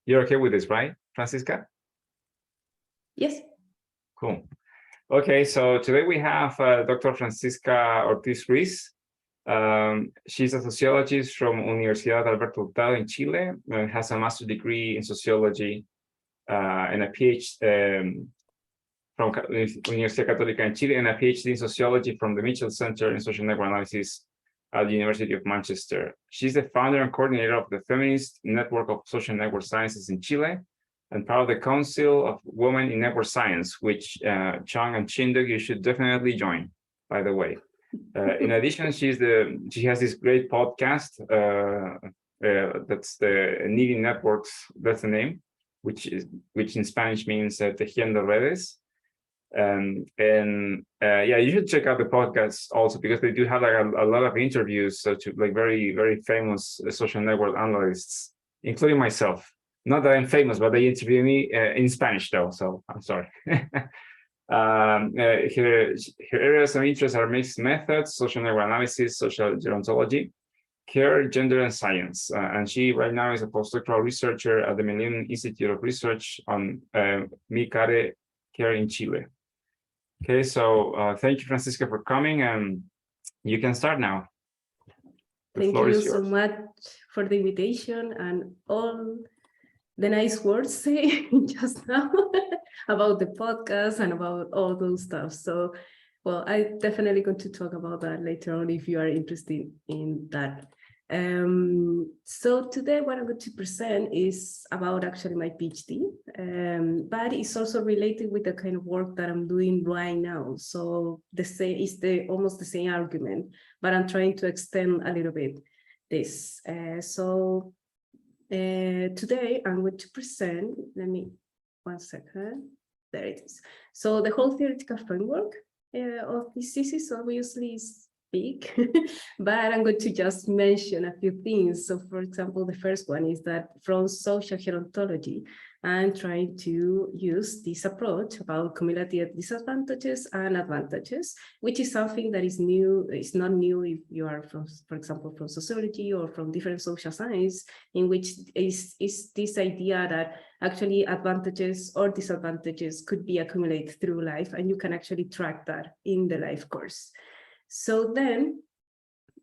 You're okay with this, right, Francisca? Yes. Cool. Okay, so today we have Dr. Francisca Ortiz Ruiz. She's a sociologist from Universidad Alberto Hurtado in Chile, and has a master's degree in sociology and a PhD from Universidad Católica in Chile, and a PhD in sociology from the Mitchell Center in Social Network Analysis at the University of Manchester. She's the founder and coordinator of the Feminist Network of Social Network Sciences in Chile, and part of the Council of Women in Network Science, which Chang and Chinduk, you should definitely join, by the way. In addition, she has this great podcast that's the Knitting Networks, that's the name, which in Spanish means Tejiendo Redes. Yeah, you should check out the podcast also, because they do have like a lot of interviews to like very, very famous social network analysts, including myself. Not that I'm famous, but they interview me in Spanish though, so I'm sorry. Her areas of interest are mixed methods, social network analysis, social gerontology, care, gender, and science. And she right now is a postdoctoral researcher at the Millennium Institute of Research on MICARE care in Chile. Okay, so thank you, Francisca, for coming, and you can start now. Thank you so much for the invitation and all the nice words say just now about the podcast and about all those stuff. So, well, I definitely going to talk about that later on if you are interested in that. So today what I'm going to present is about actually my PhD, but it's also related with the kind of work that I'm doing right now. So the same is almost the same argument, but I'm trying to extend a little bit this. Today I'm going to present, let me, 1 second, there it is. So the whole theoretical framework of this thesis obviously is big, but I'm going to just mention a few things. So for example, the first one is that from social gerontology, I'm trying to use this approach about cumulative disadvantages and advantages, which is something that is new. It's not new if you are from, for example, from sociology or from different social science, in which is this idea that actually advantages or disadvantages could be accumulated through life, and you can actually track that in the life course. So then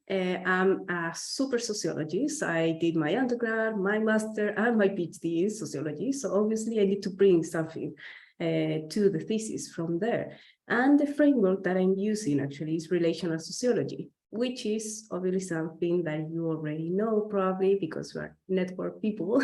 I'm a super sociologist. I did my undergrad, my master, and my PhD in sociology. So obviously I need to bring something to the thesis from there. And the framework that I'm using actually is relational sociology, which is obviously something that you already know probably because we're network people.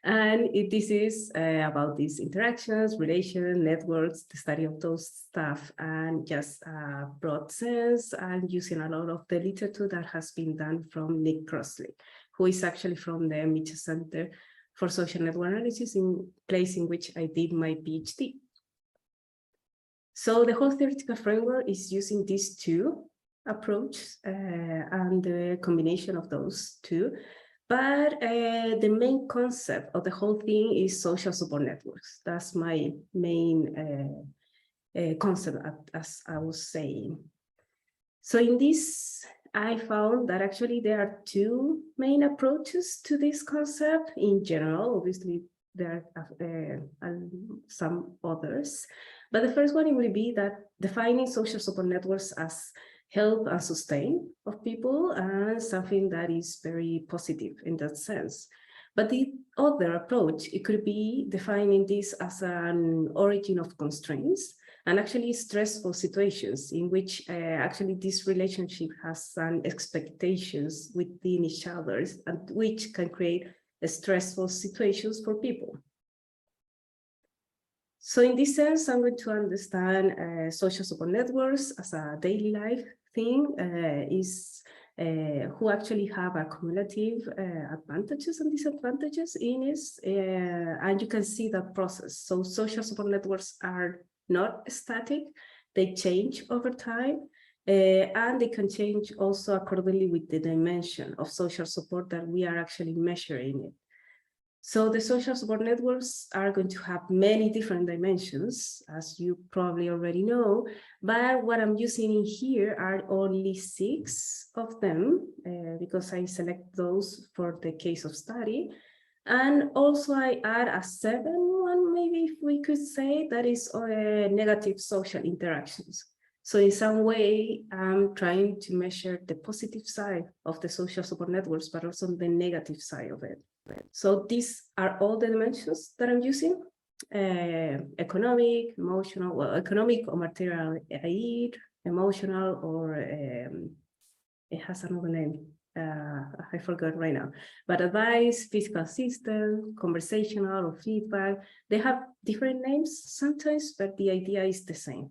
And this is about these interactions, relations, networks, the study of those stuff, and just a broad sense, and using a lot of the literature that has been done from Nick Crossley, who is actually from the Mitchell Center for Social Network Analysis, in place in which I did my PhD. So the whole theoretical framework is using these two approaches and the combination of those two. But the main concept of the whole thing is social support networks. That's my main concept, as I was saying. So in this, I found that actually there are two main approaches to this concept in general. Obviously, there are some others. But the first one will be that defining social support networks as help and sustain of people, and something that is very positive in that sense. But the other approach, it could be defining this as an origin of constraints and actually stressful situations in which actually this relationship has some expectations within each other, and which can create stressful situations for people. So in this sense, I'm going to understand social support networks as a daily life thing, who actually have a cumulative advantages and disadvantages in it, and you can see that process. So social support networks are not static, they change over time, and they can change also accordingly with the dimension of social support that we are actually measuring it. So the social support networks are going to have many different dimensions, as you probably already know, but what I'm using in here are only 6 of them, because I select those for the case of study. And also I add a seventh one, maybe if we could say, that is negative social interactions. So in some way, I'm trying to measure the positive side of the social support networks, but also the negative side of it. So these are all the dimensions that I'm using: economic, emotional, well, economic or material aid, emotional, or it has another name. I forgot right now, but advice, physical system, conversational or feedback, they have different names sometimes, but the idea is the same.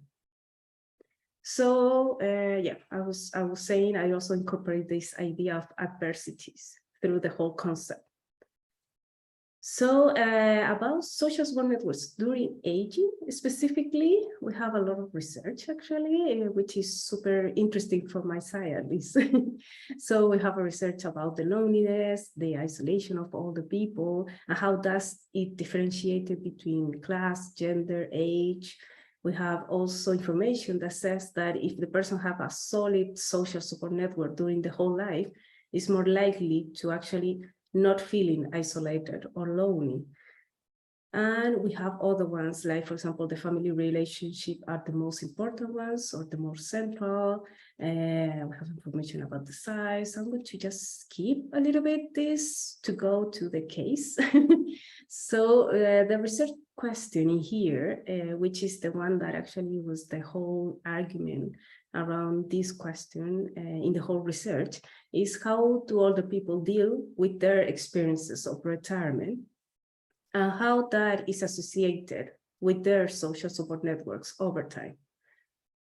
So yeah, I was saying I also incorporate this idea of adversities through the whole concept. So about social support networks during aging, specifically, we have a lot of research actually, which is super interesting from my side at least. So we have a research about the loneliness, the isolation of older people, and how does it differentiate between class, gender, age. We have also information that says that if the person have a solid social support network during the whole life, is more likely to actually not feeling isolated or lonely. And we have other ones, like, for example, the family relationship are the most important ones or the more central. We have information about the size. I'm going to just skip a little bit this to go to the case. So the research question in here, which is the one that actually was the whole argument around this question in the whole research, is how do older people deal with their experiences of retirement and how that is associated with their social support networks over time.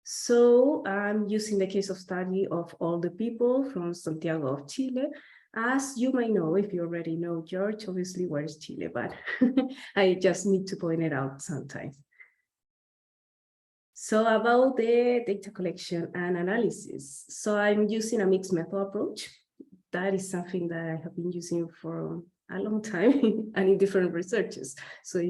So I'm using the case of study of older people from Santiago of Chile. As you might know, if you already know George, obviously where is Chile, but I just need to point it out sometimes. So about the data collection and analysis. So I'm using a mixed method approach. That is something that I have been using for a long time and in different researches. So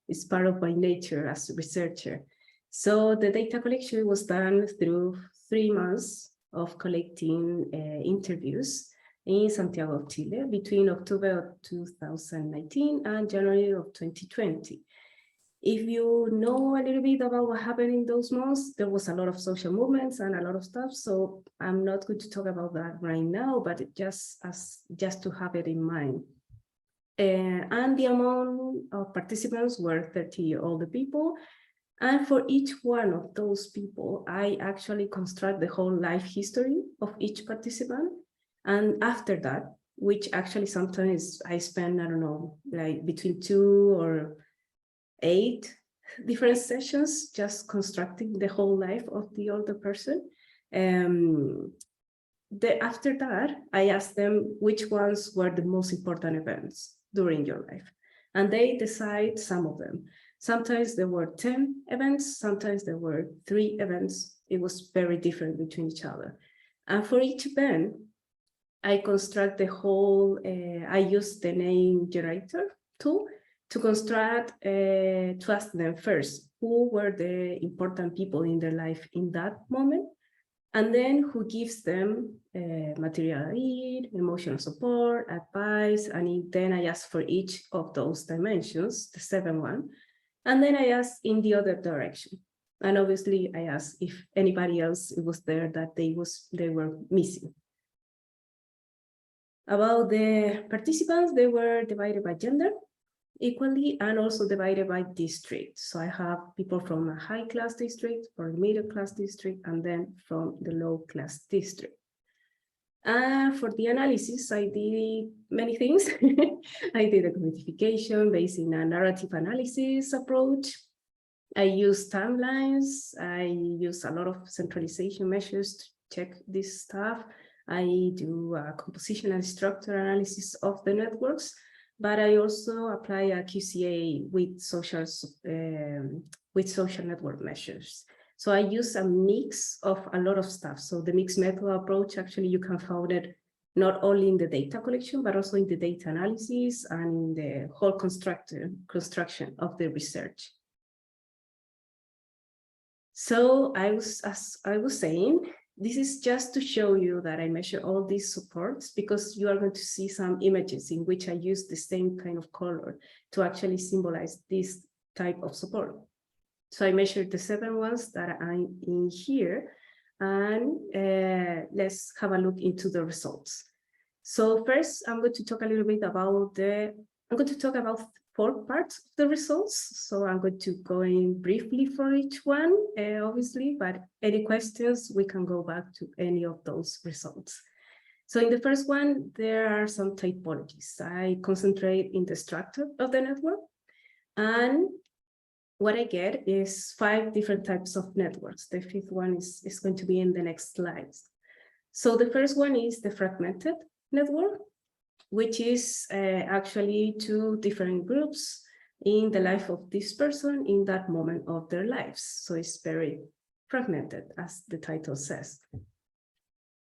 it's part of my nature as a researcher. So the data collection was done through 3 months of collecting interviews in Santiago of Chile between October of 2019 and January of 2020. If you know a little bit about what happened in those months, there was a lot of social movements and a lot of stuff. So I'm not going to talk about that right now, but just to have it in mind. And the amount of participants were 30-year-old people. And for each one of those people, I actually construct the whole life history of each participant. And after that, which actually sometimes I spend, I don't know, like between 2 or 8 different sessions just constructing the whole life of the older person. After that, I asked them which ones were the most important events during your life. And they decide some of them. Sometimes there were 10 events, sometimes there were 3 events. It was very different between each other. And for each event, I construct the whole, I use the name generator tool to construct, to ask them first, who were the important people in their life in that moment, and then who gives them material aid, emotional support, advice, and then I ask for each of those dimensions, the 7th one, and then I ask in the other direction. And obviously I asked if anybody else was there that they were missing. About the participants, they were divided by gender equally and also divided by district. So I have people from a high class district or a middle class district and then from the low class district. For the analysis, I did many things. I did a quantification based in a narrative analysis approach. I use timelines. I use a lot of centralization measures to check this stuff. I do a composition and structure analysis of the networks, but I also apply a QCA with social network measures. So I use a mix of a lot of stuff. So the mixed method approach, actually, you can find it not only in the data collection, but also in the data analysis and in the whole construction of the research. So as I was saying, this is just to show you that I measure all these supports, because you are going to see some images in which I use the same kind of color to actually symbolize this type of support. So I measured the 7 ones that are in here, and let's have a look into the results. So first, I'm going to talk a little bit about I'm going to talk about 4 parts of the results. So I'm going to go in briefly for each one, obviously, but any questions, we can go back to any of those results. So in the first one, there are some typologies. I concentrate in the structure of the network, and what I get is 5 different types of networks. The 5th one is going to be in the next slides. So the first one is the fragmented network, which is actually 2 different groups in the life of this person in that moment of their lives. So it's very fragmented, as the title says.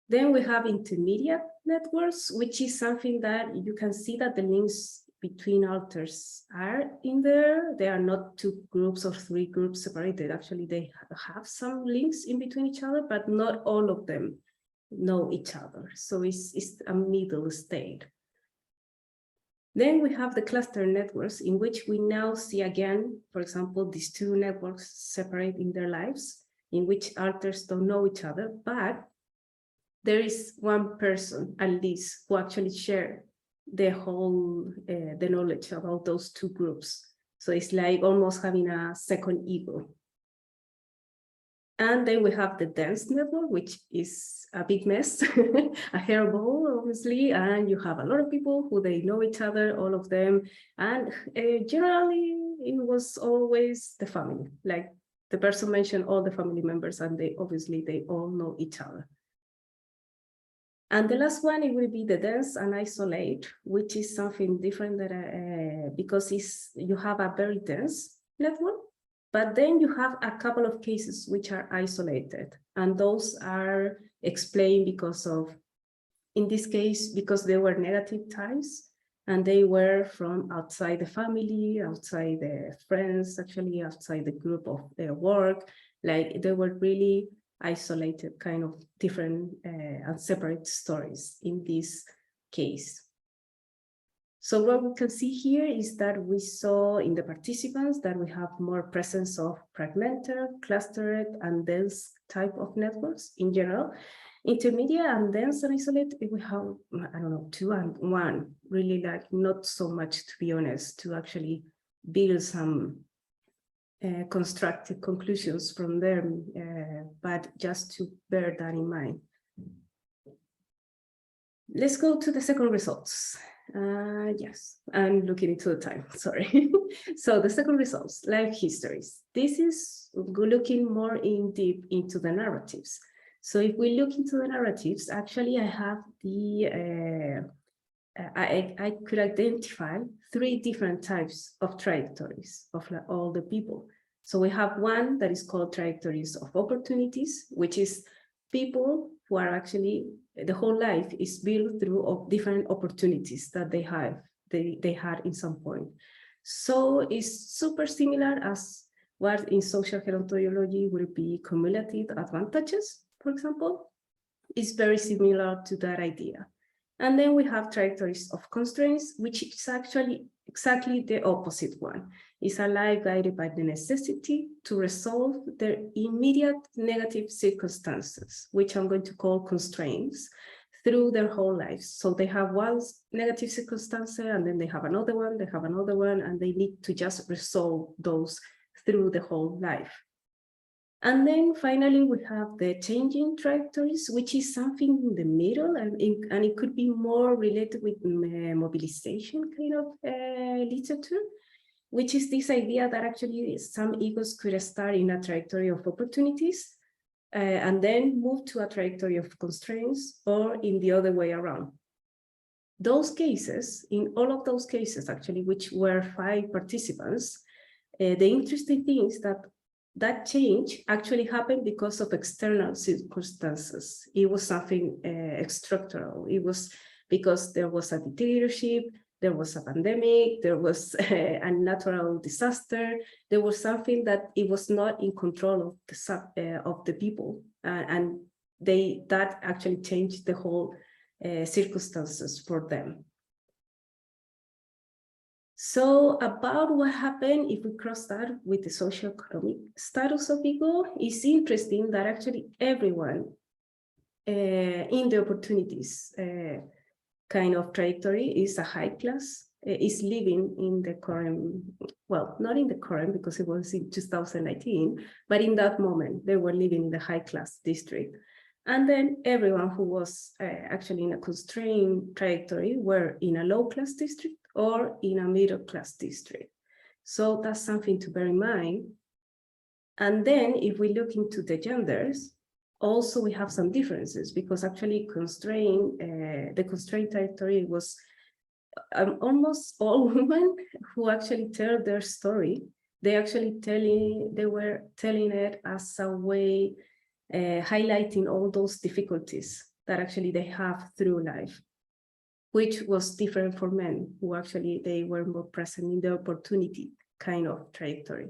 Then we have intermediate networks, which is something that you can see that the links between authors are in there. They are not 2 groups or 3 groups separated. Actually, they have some links in between each other, but not all of them know each other. So it's a middle state. Then we have the cluster networks, in which we now see again, for example, these 2 networks separate in their lives, in which authors don't know each other, but there is one person at least who actually share the whole, the knowledge about those 2 groups. So it's like almost having a second ego. And then we have the dense network, which is a big mess, a hairball, obviously, and you have a lot of people who they know each other, all of them. And generally, it was always the family. Like the person mentioned all the family members, and they all know each other. And the last one, it will be the dense and isolate, which is something different that because you have a very dense network, but then you have a couple of cases which are isolated, and those are explained because of, in this case, because they were negative ties, and they were from outside the family, outside the friends, actually outside the group of their work. Like they were really isolated, kind of different and separate stories in this case. So what we can see here is that we saw in the participants that we have more presence of fragmented, clustered, and dense type of networks in general. Intermediate and dense and isolated, we have, I don't know, 2 and 1, really like not so much, to be honest, to actually build some constructive conclusions from them, but just to bear that in mind. Let's go to the second results. Yes, I'm looking into the time, sorry. So the second results, life histories. This is looking more in deep into the narratives. So if we look into the narratives, actually I have the, I could identify 3 different types of trajectories of all the people. So we have one that is called trajectories of opportunities, which is people who are actually, the whole life is built through different opportunities that they have, they had in some point. So it's super similar as what in social gerontology would be cumulative advantages, for example. It's very similar to that idea. And then we have trajectories of constraints, which is actually exactly the opposite one. It's a life guided by the necessity to resolve their immediate negative circumstances, which I'm going to call constraints, through their whole lives. So they have one negative circumstance, and then they have another one, and they need to just resolve those through the whole life. And then finally, we have the changing trajectories, which is something in the middle, and it could be more related with mobilization kind of literature, which is this idea that actually some egos could start in a trajectory of opportunities and then move to a trajectory of constraints, or in the other way around. Those cases, in all of those cases, actually, which were 5 participants, the interesting thing is that change actually happened because of external circumstances. It was something structural. It was because there was a dictatorship, there was a pandemic, there was a natural disaster. There was something that it was not in control of the people, and that actually changed the whole circumstances for them. So about what happened if we cross that with the socioeconomic status of ego, it's interesting that actually everyone in the opportunities kind of trajectory is a high class, is living in the current, well, not in the current because it was in 2019, but in that moment, they were living in the high class district. And then everyone who was actually in a constrained trajectory were in a low class district or in a middle class district. So that's something to bear in mind. And then if we look into the genders, also we have some differences because actually the constrained trajectory was almost all women who actually tell their story. They were telling it as a way highlighting all those difficulties that actually they have through life, which was different for men who actually they were more present in the opportunity kind of trajectory.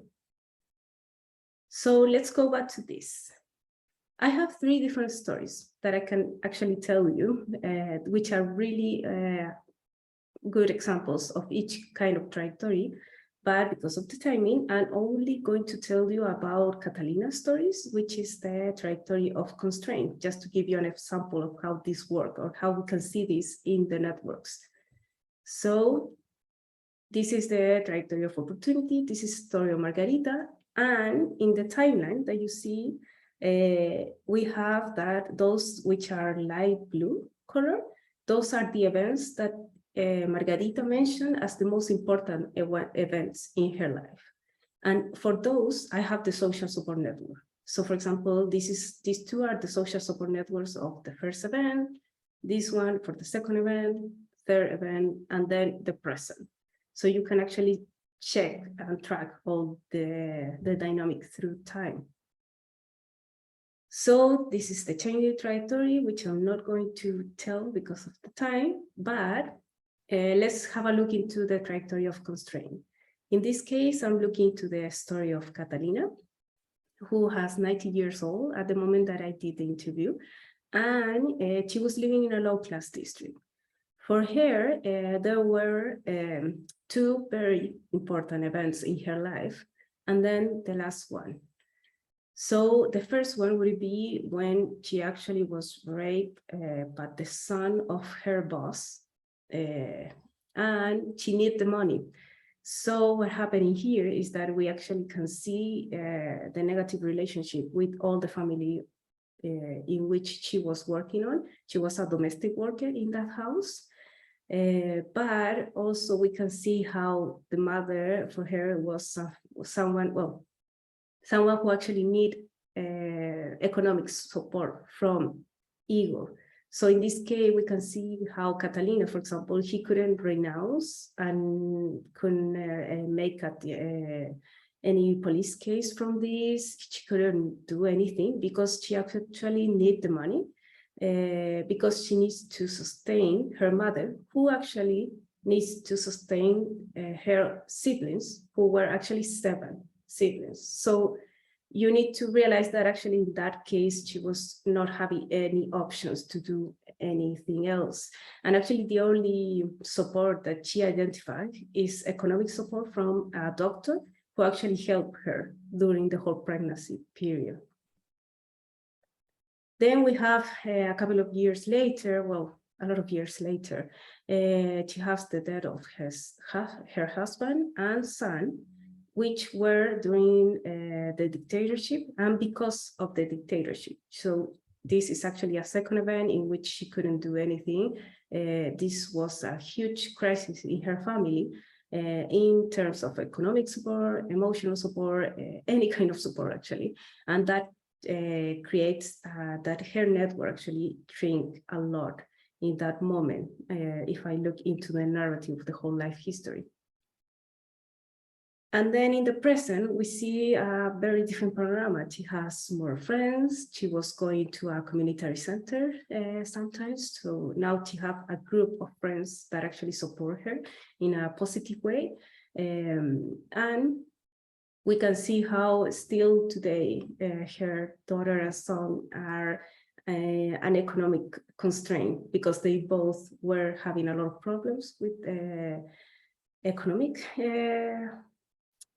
So let's go back to this. I have 3 different stories that I can actually tell you, which are really good examples of each kind of trajectory, but because of the timing, I'm only going to tell you about Catalina's stories, which is the trajectory of constraint, just to give you an example of how this works or how we can see this in the networks. So this is the trajectory of opportunity. This is the story of Margarita. And in the timeline that you see, we have that those which are light blue color, those are the events that Margarita mentioned as the most important events in her life. And for those, I have the social support network. So for example, these 2 are the social support networks of the first event, this one for the second event, third event, and then the present. So you can actually check and track all the dynamic through time. So this is the changing trajectory, which I'm not going to tell because of the time, but let's have a look into the trajectory of constraint. In this case, I'm looking to the story of Catalina, who has 90 years old at the moment that I did the interview, and she was living in a low-class district. For her, there were 2 very important events in her life, and then the last one. So the first one would be when she actually was raped by the son of her boss, and she needed the money. So what happening here is that we actually can see the negative relationship with all the family in which she was working on. She was a domestic worker in that house. But also we can see how the mother for her was someone who actually need economic support from ego. So in this case, we can see how Catalina, for example, she couldn't renounce and couldn't make any police case from this. She couldn't do anything because she actually need the money because she needs to sustain her mother, who actually needs to sustain her siblings, who were actually 7 siblings. So you need to realize that actually in that case, she was not having any options to do anything else. And actually the only support that she identified is economic support from a doctor who actually helped her during the whole pregnancy period. Then we have a couple of years later, well, a lot of years later, she has the death of her husband and son, which were during the dictatorship and because of the dictatorship. So this is actually a second event in which she couldn't do anything. This was a huge crisis in her family in terms of economic support, emotional support, any kind of support actually. And that creates that her network actually shrink a lot in that moment, if I look into the narrative of the whole life history. And then in the present, we see a very different panorama. She has more friends. She was going to a community center sometimes. So now she has a group of friends that actually support her in a positive way. And we can see how still today her daughter and son are an economic constraint, because they both were having a lot of problems with economic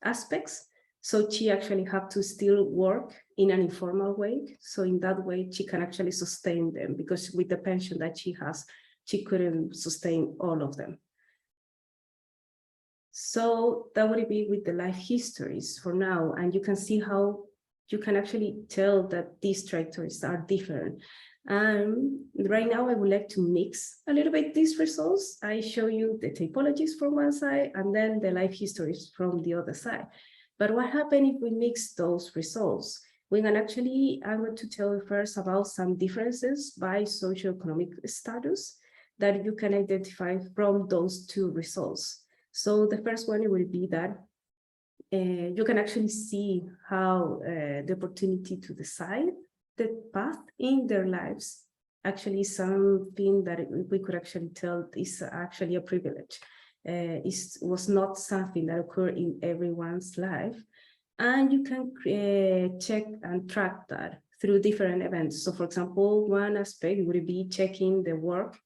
aspects. So she actually had to still work in an informal way. So in that way, she can actually sustain them, because with the pension that she has, she couldn't sustain all of them. So that would be with the life histories for now. And you can see how you can actually tell that these trajectories are different. And right now I would like to mix a little bit these results. I show you the typologies from one side and then the life histories from the other side. But what happens if we mix those results? We can actually, I'm going to tell you first about some differences by socioeconomic status that you can identify from those two results. So the first one will be that you can actually see how the opportunity to decide the path in their lives actually something that we could actually tell is actually a privilege. It was not something that occurred in everyone's life. And you can check and track that through different events. So for example, one aspect would be checking the work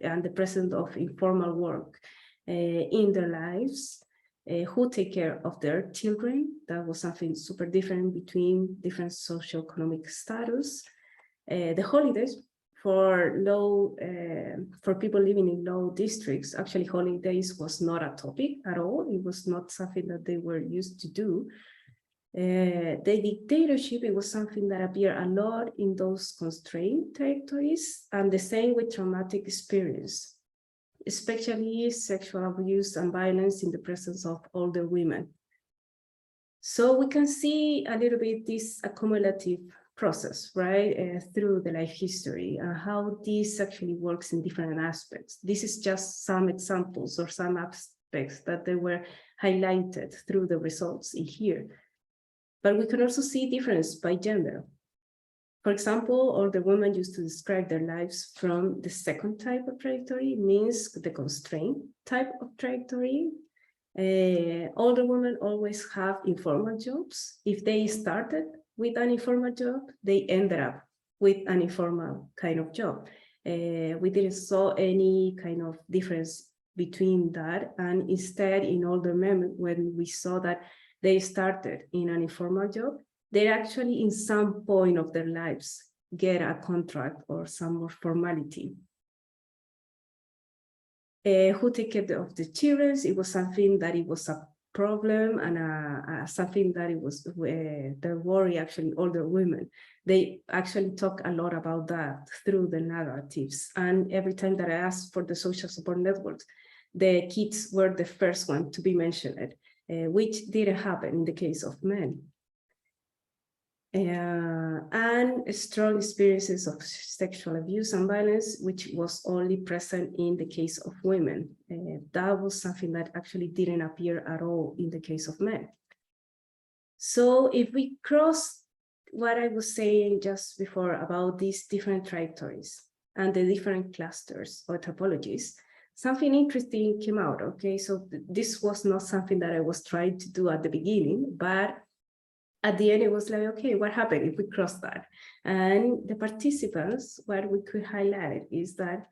and the presence of informal work in their lives, who take care of their children. That was something super different between different socioeconomic status. The holidays for for people living in low districts, actually holidays was not a topic at all. It was not something that they were used to do. The dictatorship, it was something that appeared a lot in those constrained territories, and the same with traumatic experience, especially sexual abuse and violence in the presence of older women. So we can see a little bit this accumulative process, right, through the life history and how this actually works in different aspects. This is just some examples or some aspects that they were highlighted through the results in here. But we can also see difference by gender. For example, older women used to describe their lives from the second type of trajectory, means the constraint type of trajectory. Older women always have informal jobs. If they started with an informal job, they ended up with an informal kind of job. We didn't saw any kind of difference between that. And instead, in older women, when we saw that they started in an informal job, they actually, in some point of their lives, get a contract or some more formality. Who take care of the children? It was something that it was a problem and something that it was the worry actually older women. They actually talk a lot about that through the narratives. And every time that I asked for the social support networks, the kids were the first one to be mentioned, which didn't happen in the case of men. And strong experiences of sexual abuse and violence, which was only present in the case of women. That was something that actually didn't appear at all in the case of men. So if we cross what I was saying just before about these different trajectories and the different clusters or topologies, something interesting came out, okay? So this was not something that I was trying to do at the beginning, but at the end, it was like, okay, what happened if we cross that? And the participants, what we could highlight is that,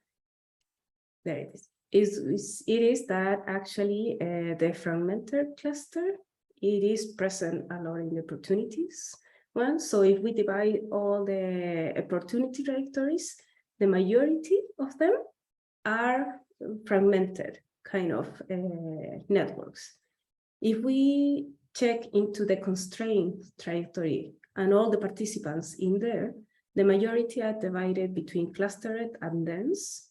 there it is. It is that actually the fragmented cluster, it is present a lot in the opportunities one. So if we divide all the opportunity trajectories, the majority of them are fragmented kind of networks. If we check into the constraint trajectory and all the participants in there, the majority are divided between clustered and dense.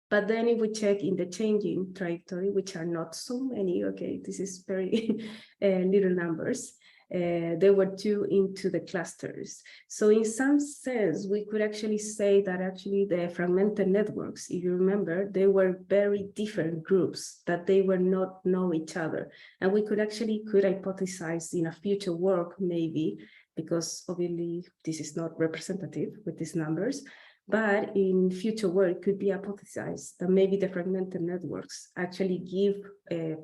But then if we check in the changing trajectory, which are not so many, okay, this is very little numbers, there were two into the clusters. So in some sense, we could actually say that actually the fragmented networks, if you remember, they were very different groups, that they were not know each other. And we could hypothesize in a future work, maybe, because obviously this is not representative with these numbers, but in future work could be hypothesized that maybe the fragmented networks actually give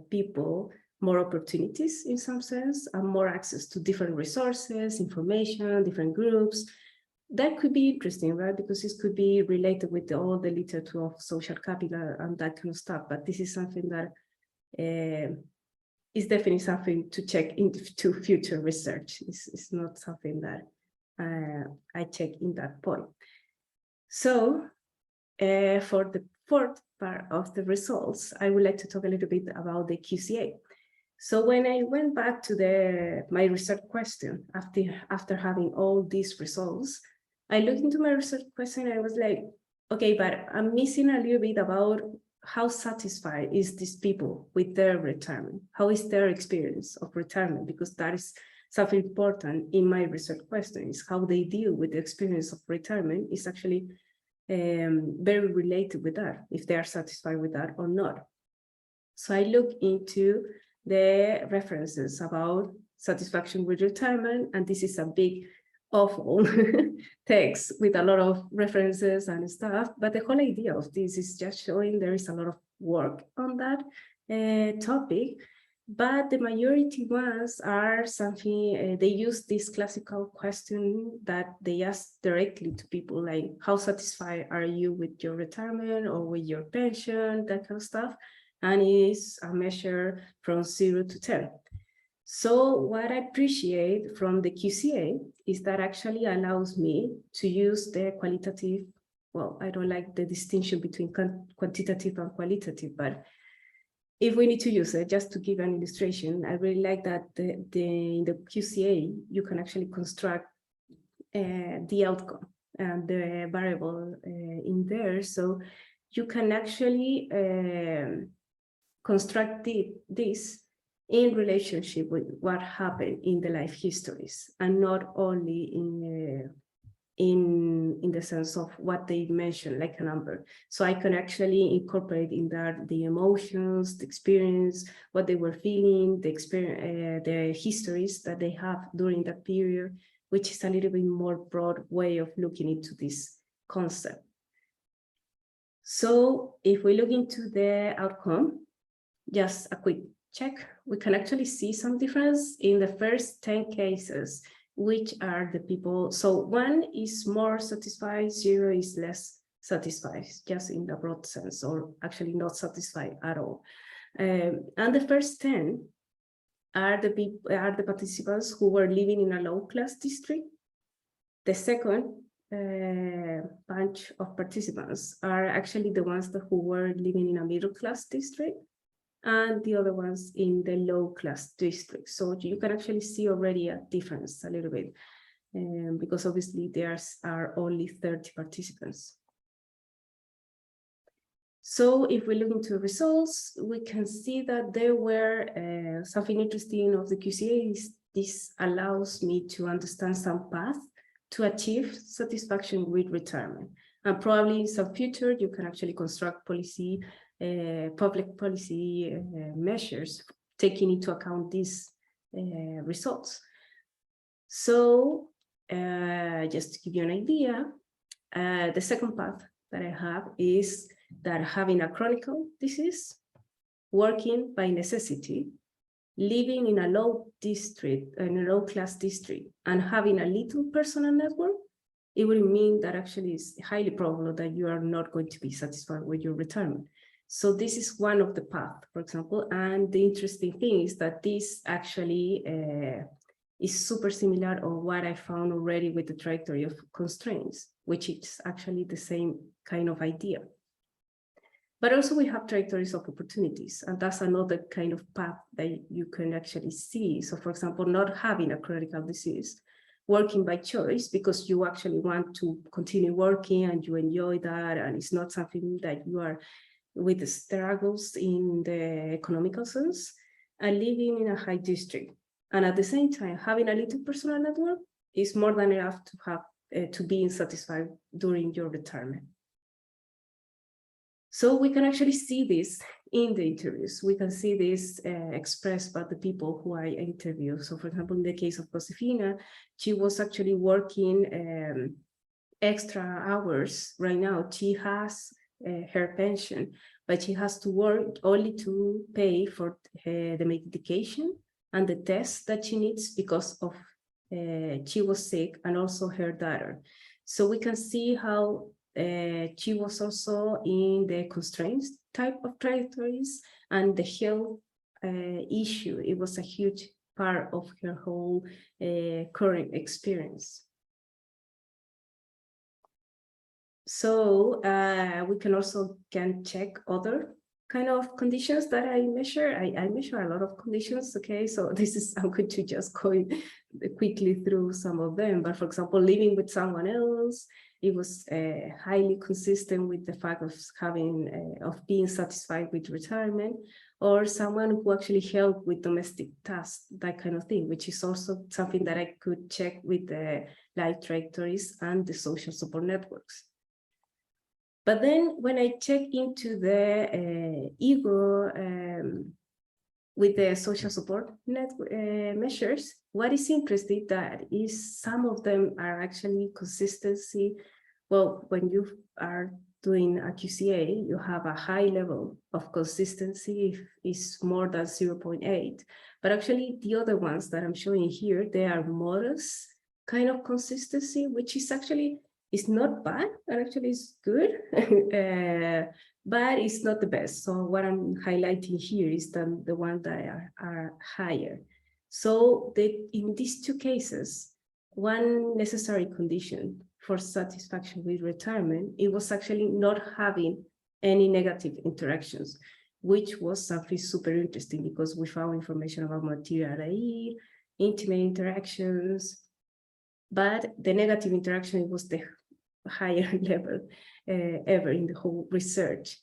people more opportunities in some sense and more access to different resources, information, different groups, that could be interesting, right? Because this could be related with all the literature of social capital and that kind of stuff. But this is something that is definitely something to check into future research. It's not something that I check in that point. So for the fourth part of the results, I would like to talk a little bit about the QCA. So when I went back to my research question after having all these results, I looked into my research question and I was like, okay, but I'm missing a little bit about how satisfied is these people with their retirement? How is their experience of retirement? Because that is something important in my research question, is how they deal with the experience of retirement is actually very related with that, if they are satisfied with that or not. So I look into the references about satisfaction with retirement, and this is a big, awful text with a lot of references and stuff, but the whole idea of this is just showing there is a lot of work on that topic, but the majority ones are something, they use this classical question that they ask directly to people, like, how satisfied are you with your retirement or with your pension, that kind of stuff, and it is a measure from 0 to 10. So what I appreciate from the QCA is that actually allows me to use the qualitative, well, I don't like the distinction between quantitative and qualitative, but if we need to use it, just to give an illustration, I really like that in the QCA, you can actually construct the outcome and the variable in there. So you can actually construct this in relationship with what happened in the life histories, and not only in the sense of what they mentioned, like a number. So I can actually incorporate in that the emotions, the experience, what they were feeling, the experience, the histories that they have during that period, which is a little bit more broad way of looking into this concept. So if we look into the outcome, just a quick check, we can actually see some difference in the first 10 cases, which are the people. So 1 is more satisfied, 0 is less satisfied, just in the broad sense, or actually not satisfied at all. And the first 10 are the participants who were living in a low-class district. The second bunch of participants are actually the ones who were living in a middle-class district, and the other ones in the low-class district. So you can actually see already a difference a little bit, because obviously there are only 30 participants. So if we look into results, we can see that there were something interesting of the QCA is this allows me to understand some path to achieve satisfaction with retirement. And probably in some future, you can actually construct policy, public policy measures, taking into account these results. So just to give you an idea, the second path that I have is that having a chronic disease, working by necessity, living in a low-class district, and having a little personal network, it would mean that actually it's highly probable that you are not going to be satisfied with your retirement. So this is one of the paths, for example, and the interesting thing is that this actually is super similar to what I found already with the trajectory of constraints, which is actually the same kind of idea. But also we have trajectories of opportunities, and that's another kind of path that you can actually see. So for example, not having a chronic disease, working by choice because you actually want to continue working and you enjoy that, and it's not something that you are with the struggles in the economical sense, and living in a high district. And at the same time, having a little personal network is more than enough to have to be satisfied during your retirement. So we can actually see this in the interviews. We can see this expressed by the people who I interview. So for example, in the case of Josefina, she was actually working extra hours. Right now, she has her pension, but she has to work only to pay for the medication and the tests that she needs because of she was sick, and also her daughter. So we can see how she was also in the constraints type of trajectories, and the health issue. It was a huge part of her whole current experience. So we can also check other kind of conditions that I measure. I measure a lot of conditions, okay? So this is, I'm going to just go quickly through some of them. But for example, living with someone else, it was highly consistent with the fact of having, of being satisfied with retirement, or someone who actually helped with domestic tasks, that kind of thing, which is also something that I could check with the life trajectories and the social support networks. But then when I check into the ego with the social support network measures, what is interesting that is some of them are actually consistency. Well, when you are doing a QCA, you have a high level of consistency if it's more than 0.8. But actually the other ones that I'm showing here, they are modest kind of consistency, which is actually, it's not bad, and actually it's good, but it's not the best. So what I'm highlighting here is the ones that are higher. So in these two cases, one necessary condition for satisfaction with retirement, it was actually not having any negative interactions, which was something super interesting because we found information about material aid, intimate interactions, but the negative interaction was the higher level ever in the whole research.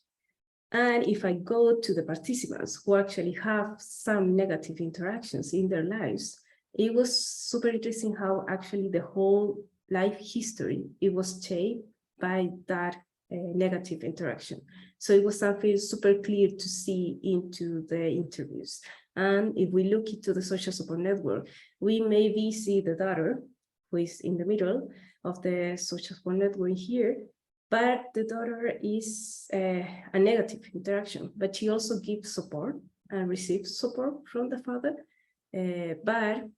And if I go to the participants who actually have some negative interactions in their lives, it was super interesting how actually the whole life history, it was shaped by that negative interaction. So it was something super clear to see into the interviews. And if we look into the social support network, we maybe see the daughter, who is in the middle of the social support network here, but the daughter is a negative interaction, but she also gives support and receives support from the father. But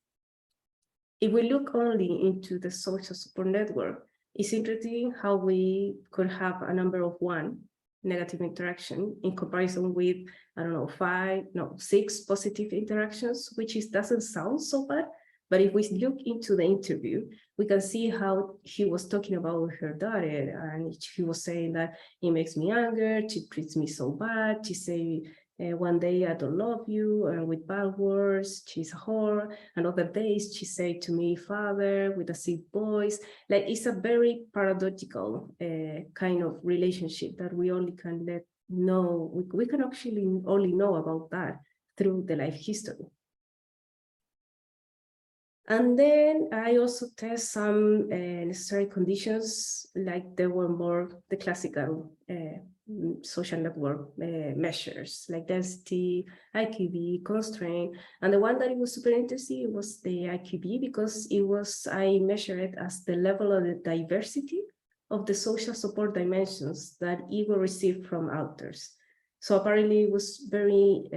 if we look only into the social support network, it's interesting how we could have a number of 1 negative interaction in comparison with, I don't know, 6 positive interactions, which doesn't sound so bad. But if we look into the interview, we can see how he was talking about her daughter, and he was saying that it makes me angry, she treats me so bad, she say, one day I don't love you, and with bad words, she's a whore, and other days she say to me, father, with a sick voice. Like, it's a very paradoxical kind of relationship that we only can know, we can actually only know about that through the life history. And then I also test some necessary conditions, like there were more the classical social network measures, like density, IQB, constraint. And the one that it was super interesting was the IQB, because I measured it as the level of the diversity of the social support dimensions that ego received from authors. So apparently it was very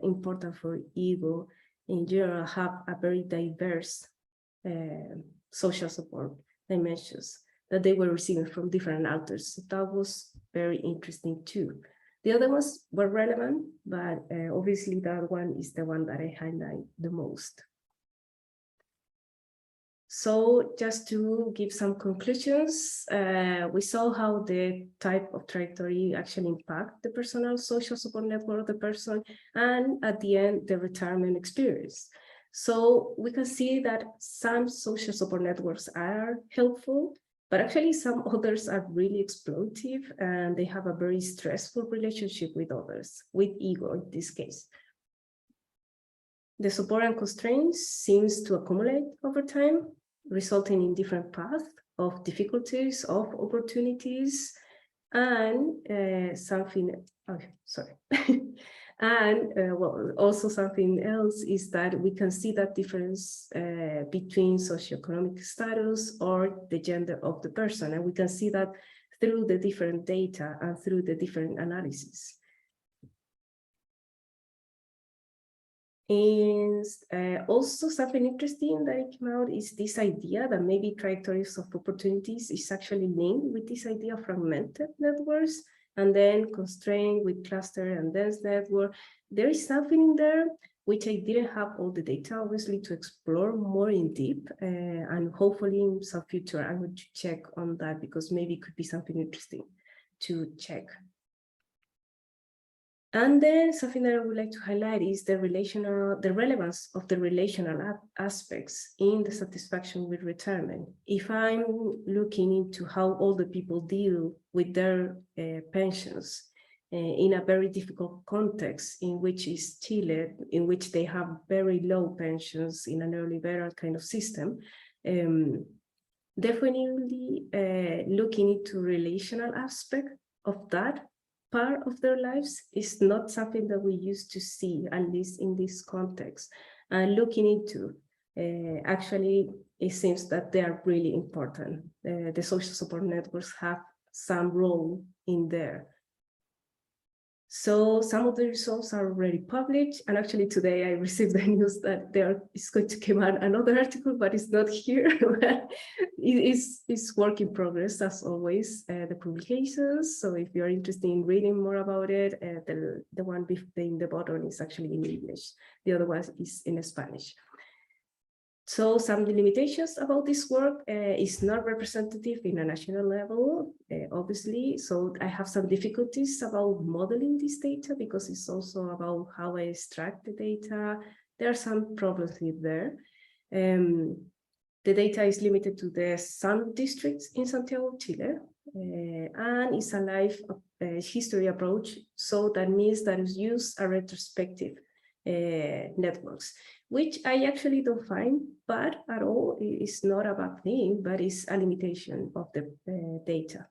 important for ego in general have a very diverse social support dimensions that they were receiving from different authors. So that was very interesting too. The other ones were relevant, but obviously that one is the one that I highlight the most. So just to give some conclusions, we saw how the type of trajectory actually impact the personal social support network of the person, and at the end, the retirement experience. So we can see that some social support networks are helpful, but actually some others are really exploitative, and they have a very stressful relationship with others, with ego in this case. The support and constraints seems to accumulate over time, resulting in different paths of difficulties, of opportunities, and well, also something else is that we can see that difference between socioeconomic status or the gender of the person, and we can see that through the different data and through the different analysis. And also something interesting that came out is this idea that maybe trajectories of opportunities is actually linked with this idea of fragmented networks and then constrained with cluster and dense network. There is something in there which I didn't have all the data, obviously, to explore more in deep, and hopefully in some future I would check on that because maybe it could be something interesting to check. And then something that I would like to highlight is the relevance of the relational aspects in the satisfaction with retirement. If I'm looking into how older people deal with their pensions in a very difficult context, in which is Chile, in which they have very low pensions in a neoliberal kind of system, definitely looking into relational aspect of that part of their lives is not something that we used to see, at least in this context. And looking into, actually, it seems that they are really important. The social support networks have some role in there. So some of the results are already published, and actually today I received the news that there is going to come out another article, but it's not here. It's work in progress, as always, the publications. So if you're interested in reading more about it, the one in the bottom is actually in English. The other one is in Spanish. So some limitations about this work is not representative in a national level, obviously. So I have some difficulties about modeling this data because it's also about how I extract the data. There are some problems with there. The data is limited to the some districts in Santiago, Chile, and it's a life history approach. So that means that it's used a retrospective networks, which I actually don't find bad at all. It's not a bad thing, but it's a limitation of the data.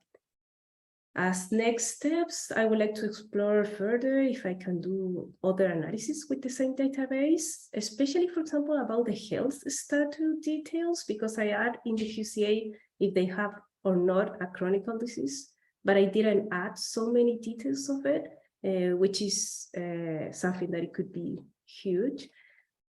As next steps, I would like to explore further if I can do other analysis with the same database, especially, for example, about the health status details, because I add in the QCA if they have or not a chronic disease, but I didn't add so many details of it, which is something that it could be huge.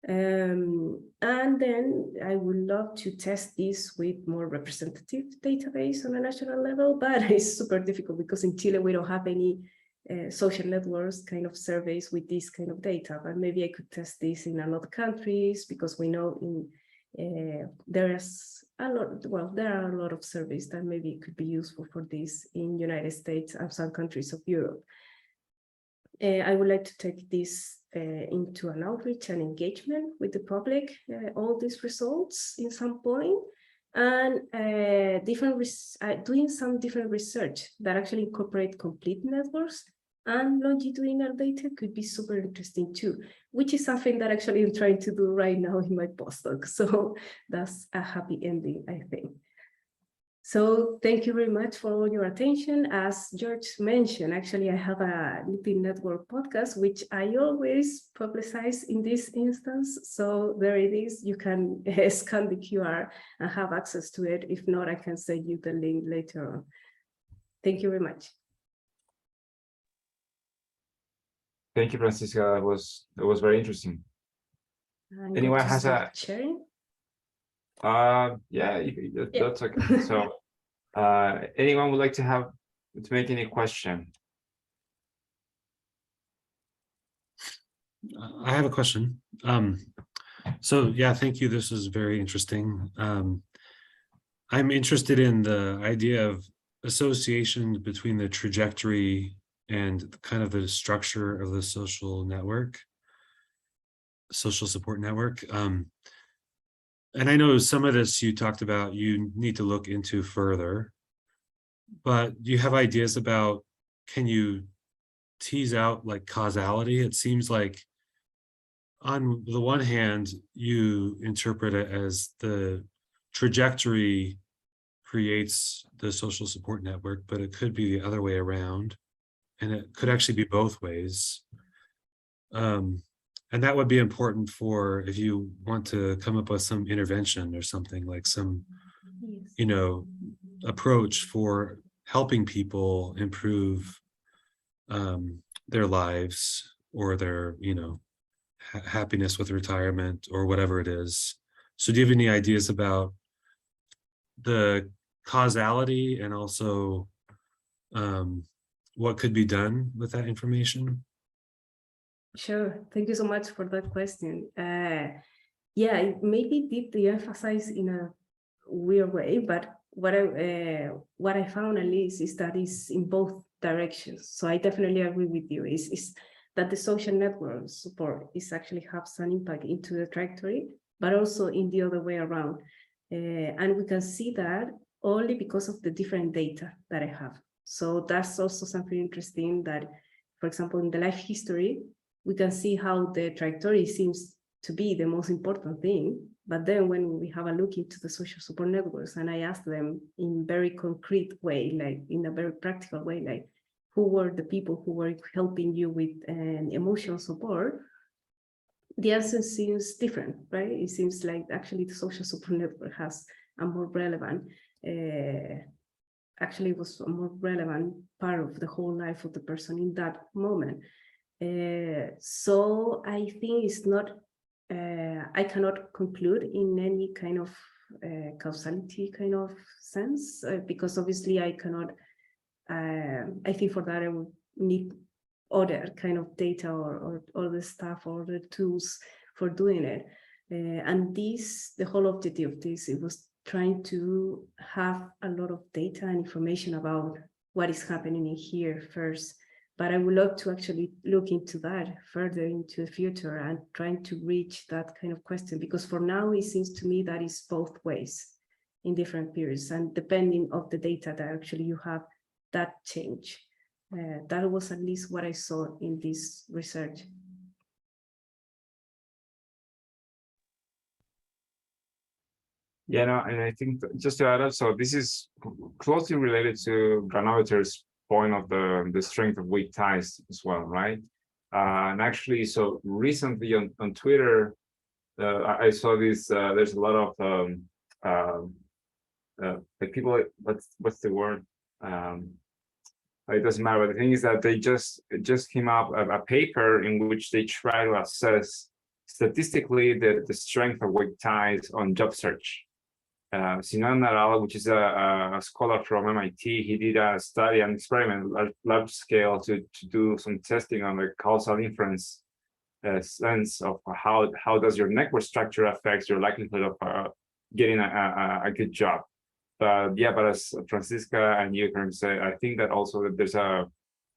And then I would love to test this with more representative database on a national level, but it's super difficult because in Chile we don't have any social networks kind of surveys with this kind of data, but maybe I could test this in other countries because we know there's a lot, well, there are a lot of surveys that maybe could be useful for this in United States and some countries of Europe. I would like to take this into an outreach and engagement with the public, all these results in some point, and doing some different research that actually incorporate complete networks and longitudinal data could be super interesting too, which is something that actually I'm trying to do right now in my postdoc. So that's a happy ending, I think. So thank you very much for all your attention. As George mentioned, actually, I have a Lipid Network podcast, which I always publicize in this instance. So there it is. You can scan the QR and have access to it. If not, I can send you the link later on. Thank you very much. Thank you, Francisca. It was very interesting. Anyone has a sharing? Yeah, that's okay. So anyone would like to make any question? I have a question. So yeah, thank you. This is very interesting. I'm interested in the idea of associations between the trajectory and kind of the structure of the social support network. And I know some of this you talked about you need to look into further, but do you have ideas about, can you tease out like causality? It seems like on the one hand, you interpret it as the trajectory creates the social support network, but it could be the other way around. And it could actually be both ways. And that would be important for if you want to come up with some intervention or something, like some, you know, approach for helping people improve their lives or their, you know, happiness with retirement or whatever it is. So do you have any ideas about the causality and also what could be done with that information? Sure. Thank you so much for that question. Yeah, it maybe did de-emphasize in a weird way, but what I found at least is that it's in both directions. So I definitely agree with you. Is that the social network support is actually has an impact into the trajectory, but also in the other way around. And we can see that only because of the different data that I have. So that's also something interesting that, for example, in the life history, we can see how the trajectory seems to be the most important thing. But then when we have a look into the social support networks, and I ask them in very concrete way, like in a very practical way, like who were the people who were helping you with emotional support, the answer seems different, right? It seems like actually the social support network has a more relevant, actually was a more relevant part of the whole life of the person in that moment. So I think it's not, I cannot conclude in any kind of causality kind of sense, because obviously I cannot, I think for that I would need other kind of data or the stuff or the tools for doing it. And this, the whole objective of this, it was trying to have a lot of data and information about what is happening in here first. But I would love to actually look into that further into the future and trying to reach that kind of question, because for now it seems to me that is both ways in different periods, and depending of the data that actually you have, that change. That was at least what I saw in this research. Yeah, no, and I think just to add up, so this is closely related to Granovetter's point of the strength of weak ties as well, right? And actually, so recently on Twitter, I saw this. There's a lot of like people. What's the word? It doesn't matter. But the thing is that they just came up a paper in which they try to assess statistically the strength of weak ties on job search. Sinan Naral, which is a scholar from MIT, he did a study, an experiment, large scale, to do some testing on the causal inference sense of how does your network structure affects your likelihood of getting a good job. But yeah, but as Francisca and you can say, I think that also that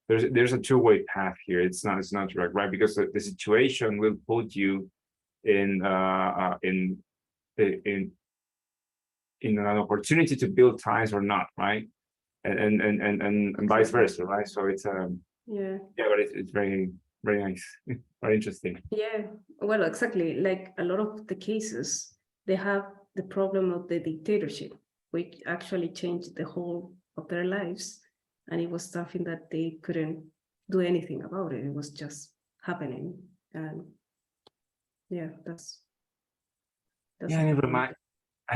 there's a two-way path here. It's not direct, right? Because the situation will put you in an opportunity to build ties or not, right? And vice versa, right? So it's yeah, but it's very nice, very interesting. Yeah, well, exactly. Like a lot of the cases, they have the problem of the dictatorship, which actually changed the whole of their lives. And it was something that they couldn't do anything about it. It was just happening. And yeah, that's Yeah, and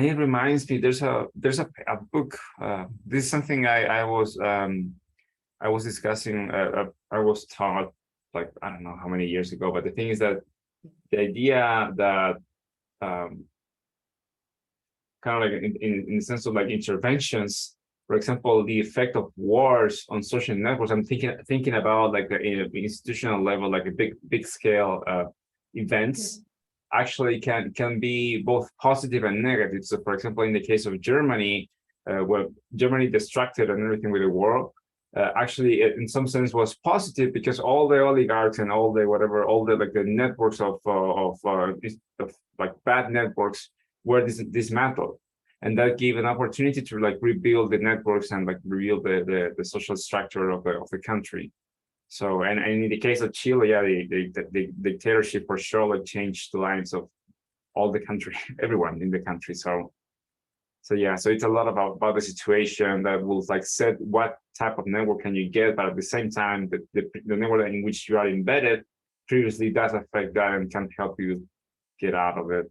it reminds me, there's a book. This is something I was discussing. I was taught, like, I don't know how many years ago, but the thing is that the idea that kind of like in the sense of like interventions, for example, the effect of wars on social networks. I'm thinking about like the institutional level, like a big scale events actually can be both positive and negative. So for example, in the case of Germany, where Germany distracted and everything with the war, actually it, in some sense was positive, because all the oligarchs and all the whatever, all the like the networks of like bad networks were dismantled, and that gave an opportunity to like rebuild the networks and like rebuild the social structure of the country. So and in the case of Chile, yeah, the dictatorship for sure like changed the lives of all the country, everyone in the country. So yeah, so it's a lot about the situation that will like set what type of network can you get, but at the same time, the network in which you are embedded previously does affect that and can help you get out of it.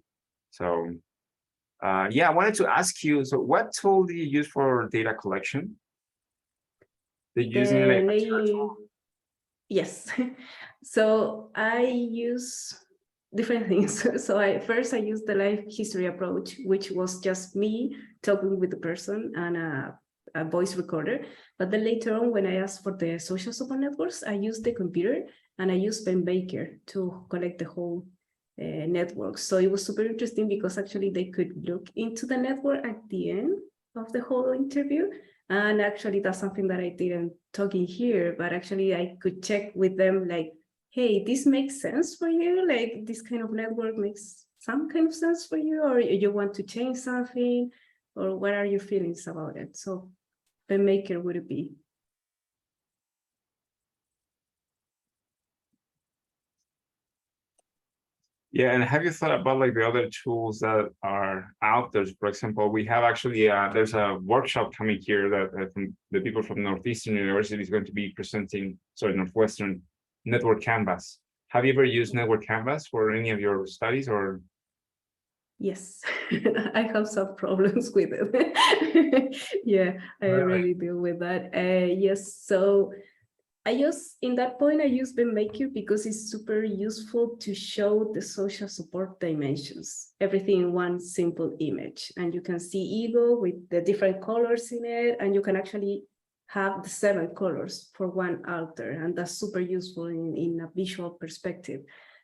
So yeah, I wanted to ask you, so what tool do you use for data collection? Did you use any Yes. So I use different things. So I used the life history approach, which was just me talking with the person and a voice recorder. But then later on, when I asked for the social support networks, I used the computer and I used Ben Baker to collect the whole network. So it was super interesting because actually they could look into the network at the end of the whole interview. And actually that's something that I didn't talk in here, but actually I could check with them like, hey, this makes sense for you? Like this kind of network makes some kind of sense for you, or you want to change something, or what are your feelings about it? So the maker would it be? Yeah, and have you thought about like the other tools that are out there? For example, we have actually there's a workshop coming here that from the people from Northeastern University is going to be presenting, sorry, Northwestern Network Canvas. Have you ever used Network Canvas for any of your studies or? Yes, I have some problems with it. Yeah, I really deal with that. Yes, so in that point, I use BenMaker because it's super useful to show the social support dimensions, everything in one simple image. And you can see ego with the different colors in it, and you can actually have the 7 colors for one altar. And that's super useful in a visual perspective.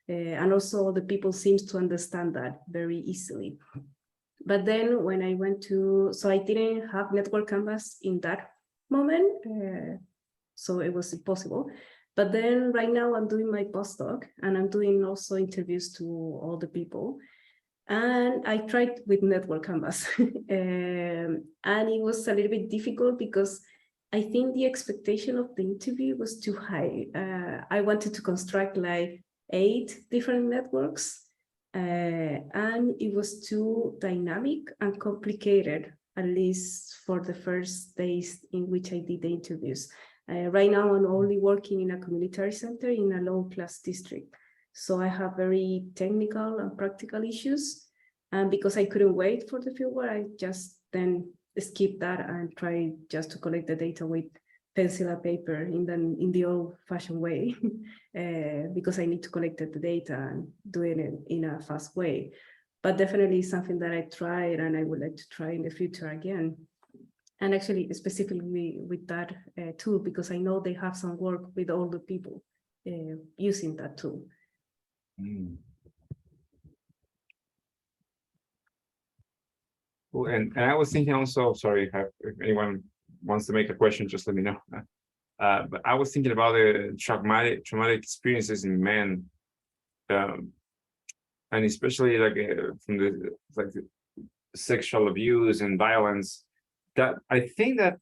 And also the people seems to understand that very easily. But then when I went to, so I didn't have Network Canvas in that moment, so it was impossible. But then right now I'm doing my postdoc and I'm doing also interviews to all the people. And I tried with Network Canvas and it was a little bit difficult because I think the expectation of the interview was too high. I wanted to construct like 8 different networks and it was too dynamic and complicated, at least for the first days in which I did the interviews. Right now, I'm only working in a community center in a low-class district. So I have very technical and practical issues. And because I couldn't wait for the fieldwork, I just then skip that and try just to collect the data with pencil and paper in the old-fashioned way, because I need to collect the data and do it in a fast way. But definitely something that I tried and I would like to try in the future again. And actually, specifically with that tool, because I know they have some work with older people using that tool. Mm. Cool. And I was thinking also, sorry, if anyone wants to make a question, just let me know. But I was thinking about the traumatic experiences in men, and especially like from the sexual abuse and violence. That I think that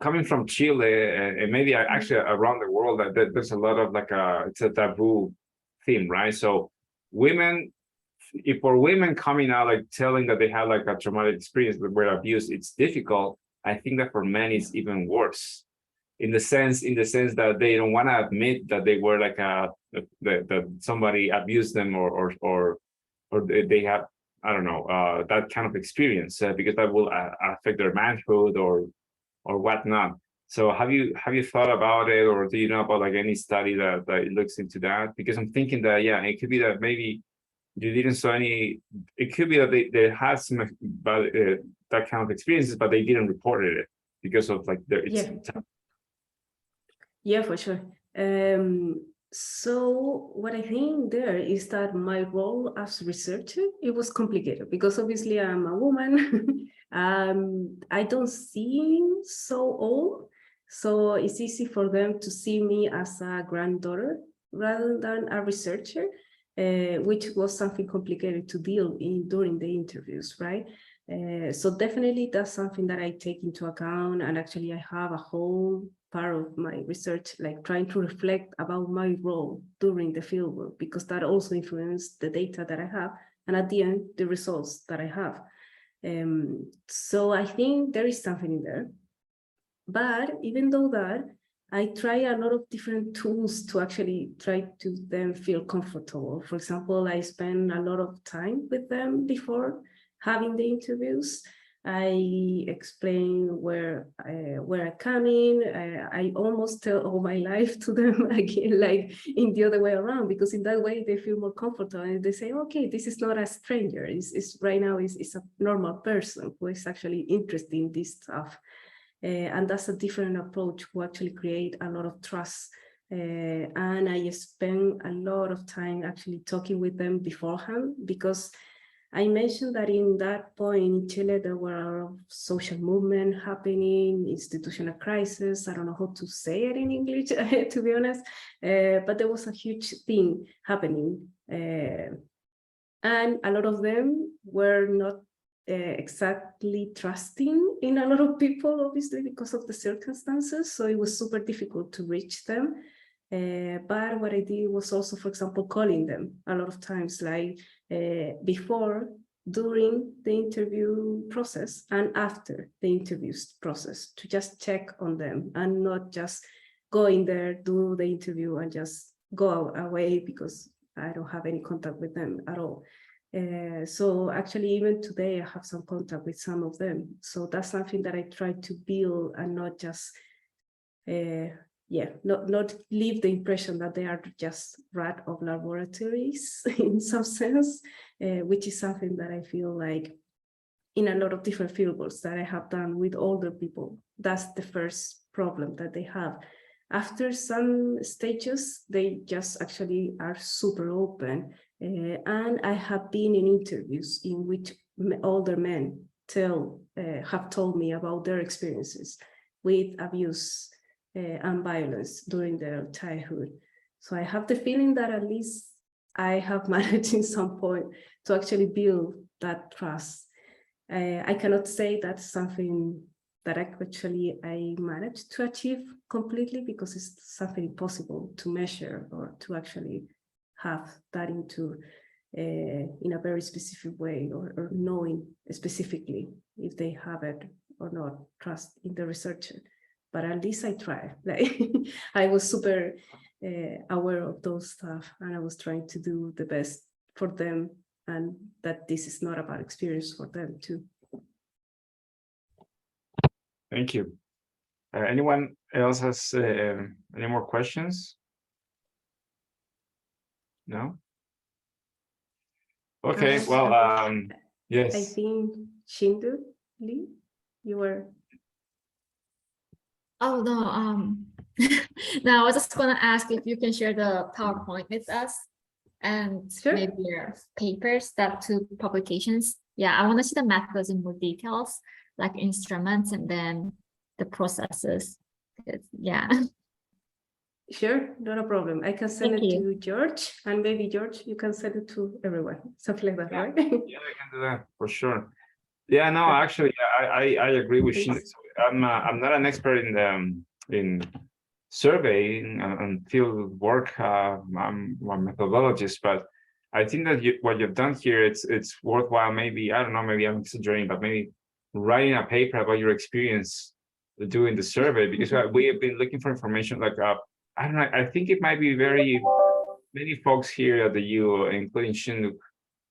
coming from Chile and maybe actually around the world, that there's a lot of like it's a taboo theme, right? So women, if for women coming out like telling that they had like a traumatic experience where abused, it's difficult. I think that for men it's even worse, in the sense that they don't want to admit that they were like that somebody abused them or they have, I don't know, that kind of experience because that will affect their manhood or whatnot. So have you thought about it, or do you know about like any study that looks into that? Because I'm thinking that it could be that maybe you didn't saw any. It could be that they had some that kind of experiences, but they didn't report it because of like their. Yeah, for sure. So what I think there is that my role as researcher, it was complicated because obviously I'm a woman. I don't seem so old, so it's easy for them to see me as a granddaughter rather than a researcher, which was something complicated to deal in during the interviews, right? So definitely that's something that I take into account, and actually I have a whole part of my research like trying to reflect about my role during the fieldwork, because that also influenced the data that I have and at the end the results that I have. So I think there is something in there, but even though that, I try a lot of different tools to actually try to then feel comfortable. For example, I spend a lot of time with them before having the interviews. I explain where I'm coming. I almost tell all my life to them again, like in the other way around, because in that way they feel more comfortable and they say, okay, this is not a stranger. It's right now is a normal person who is actually interested in this stuff. And that's a different approach who actually create a lot of trust. And I spend a lot of time actually talking with them beforehand, because I mentioned that in that point in Chile, there were a lot of social movement happening, institutional crisis. I don't know how to say it in English, to be honest, but there was a huge thing happening. And a lot of them were not exactly trusting in a lot of people, obviously, because of the circumstances. So it was super difficult to reach them. But what I did was also, for example, calling them a lot of times, like before, during the interview process and after the interview process, to just check on them and not just go in there, do the interview and just go away because I don't have any contact with them at all. So actually, even today, I have some contact with some of them. So that's something that I try to build and not just not leave the impression that they are just rat of laboratories in some sense, which is something that I feel like in a lot of different fieldworks that I have done with older people. That's the first problem that they have. After some stages, they just actually are super open. And I have been in interviews in which older men have told me about their experiences with abuse and violence during their childhood. So I have the feeling that at least I have managed in some point to actually build that trust. I cannot say that's something that I managed to achieve completely, because it's something impossible to measure or to actually have that into in a very specific way, or knowing specifically if they have it or not, trust in the researcher. But at least I try. Like I was super aware of those stuff, and I was trying to do the best for them, and that this is not a bad experience for them too. Thank you. Anyone else has any more questions? No? Okay, well, yes. I think Shindu Lee, you were. Oh, no, no, I was just gonna ask if you can share the PowerPoint with us and Sure. maybe your papers, that two publications. Yeah, I want to see the methods in more details, like instruments and then the processes. Yeah. Sure, not a problem. I can send Thank it you. to George, and maybe George, you can send it to everyone, something like that, Yeah. right? Yeah, I can do that for sure. Yeah, no, actually, I agree with Shindu. I'm not an expert in surveying and field work. I'm a methodologist, but I think that what you've done here, it's worthwhile. Maybe, I don't know, maybe I'm exaggerating, but maybe writing a paper about your experience doing the survey, because we have been looking for information. Like I don't know, I think it might be very many folks here at the U, including Shindu,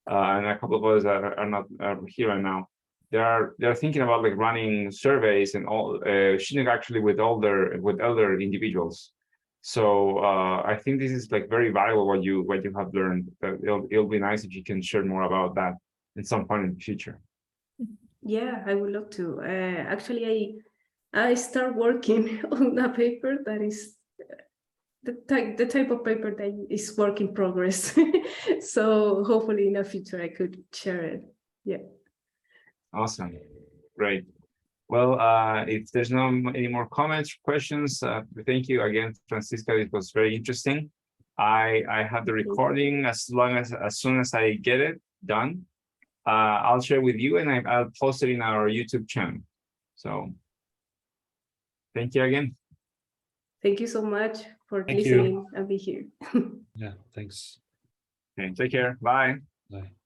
and a couple of others that are not here right now. They're thinking about like running surveys and all, actually with elder individuals. So I think this is like very valuable what you have learned. It'll be nice if you can share more about that at some point in the future. Yeah, I would love to. Actually, I start working on a paper that is the type of paper that is work in progress. So hopefully in the future I could share it. Yeah. Awesome, great. Well, if there's no any more comments, questions, thank you again, Francisca. It was very interesting. I have the recording as soon as I get it done. I'll share with you, and I'll post it in our YouTube channel. So, thank you again. Thank you so much for Thank listening you. and be here. Yeah, thanks. Okay, take care. Bye. Bye.